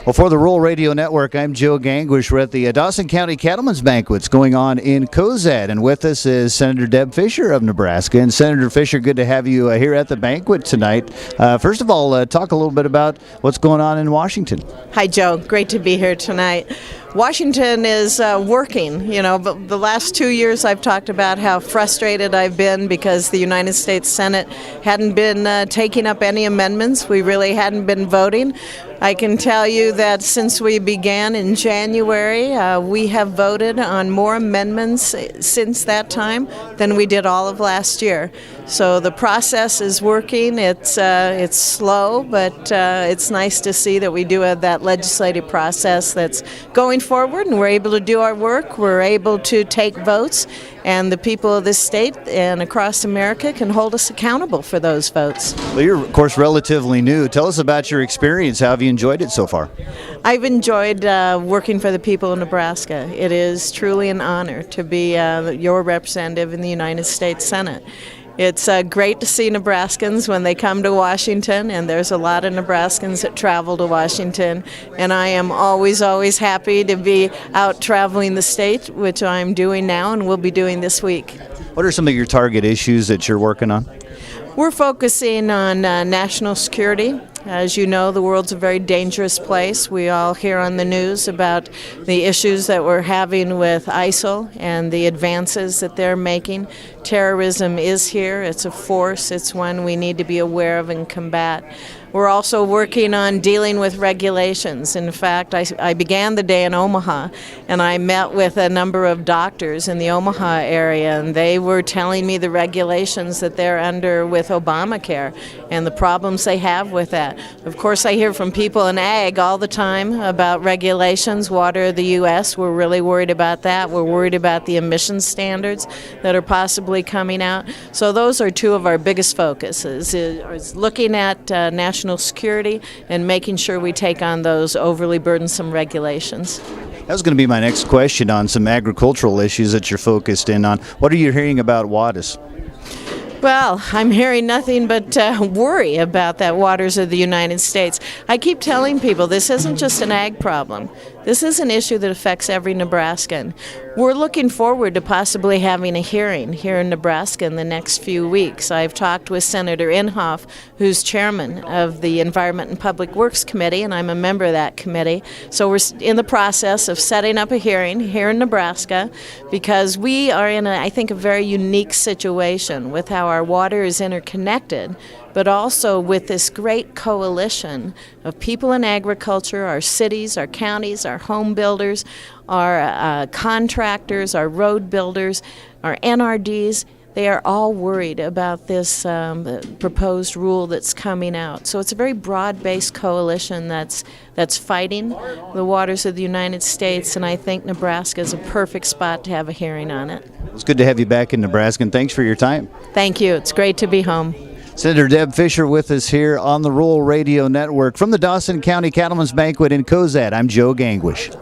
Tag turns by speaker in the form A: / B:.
A: Well, for the Rural Radio Network, I'm Joe Gangwish. We're at the Dawson County Cattlemen's Banquets going on in Cozad, and with us is Senator Deb Fischer of Nebraska. And Senator Fischer, good to have you here at the banquet tonight. First of all, talk a little bit about what's going on in Washington.
B: Hi, Joe. Great to be here tonight. Washington is working. But the last 2 years I've talked about how frustrated I've been because the United States Senate hadn't been taking up any amendments. We really hadn't been voting. I can tell you that since we began in January, we have voted on more amendments since that time than we did all of last year. So the process is working. It's slow, but it's nice to see that we do have that legislative process that's going forward, and we're able to do our work. We're able to take votes, and the people of this state and across America can hold us accountable for those votes.
A: Well, you're, of course, relatively new. Tell us about your experience. How have you enjoyed it so far?
B: I've enjoyed working for the people of Nebraska. It is truly an honor to be your representative in the United States Senate. It's great to see Nebraskans when they come to Washington, and there's a lot of Nebraskans that travel to Washington, and I am always happy to be out traveling the state, which I'm doing now and will be doing this week.
A: What are some of your target issues that you're working on?
B: We're focusing on national security. As you know, the world's a very dangerous place. We all hear on the news about the issues that we're having with ISIL and the advances that they're making. Terrorism is here. It's a force. It's one we need to be aware of and combat. We're also working on dealing with regulations. In fact, I began the day in Omaha, and I met with a number of doctors in the Omaha area, and they were telling me the regulations that they're under with Obamacare and the problems they have with that. Of course, I hear from people in ag all the time about regulations. Water of the U.S., we're really worried about that. We're worried about the emissions standards that are possibly coming out. So those are two of our biggest focuses, is looking at national security and making sure we take on those overly burdensome regulations.
A: That was going to be my next question on some agricultural issues that you're focused in on. What are you hearing about WADAS?
B: Well, I'm hearing nothing but worry about that waters of the United States. I keep telling people this isn't just an ag problem. This is an issue that affects every Nebraskan. We're looking forward to possibly having a hearing here in Nebraska in the next few weeks. I've talked with Senator Inhofe, who's chairman of the Environment and Public Works Committee, and I'm a member of that committee. So we're in the process of setting up a hearing here in Nebraska because we are in, I think, a very unique situation with how our water is interconnected, but also with this great coalition of people in agriculture, our cities, our counties, our home builders, our contractors, our road builders, our NRDs. They are all worried about this proposed rule that's coming out. So it's a very broad-based coalition that's fighting the waters of the United States, and I think Nebraska is a perfect spot to have a hearing on it.
A: It's good to have you back in Nebraska, and thanks for your time.
B: Thank you. It's great to be home.
A: Senator Deb Fischer with us here on the Rural Radio Network from the Dawson County Cattlemen's Banquet in Cozad. I'm Joe Gangwish.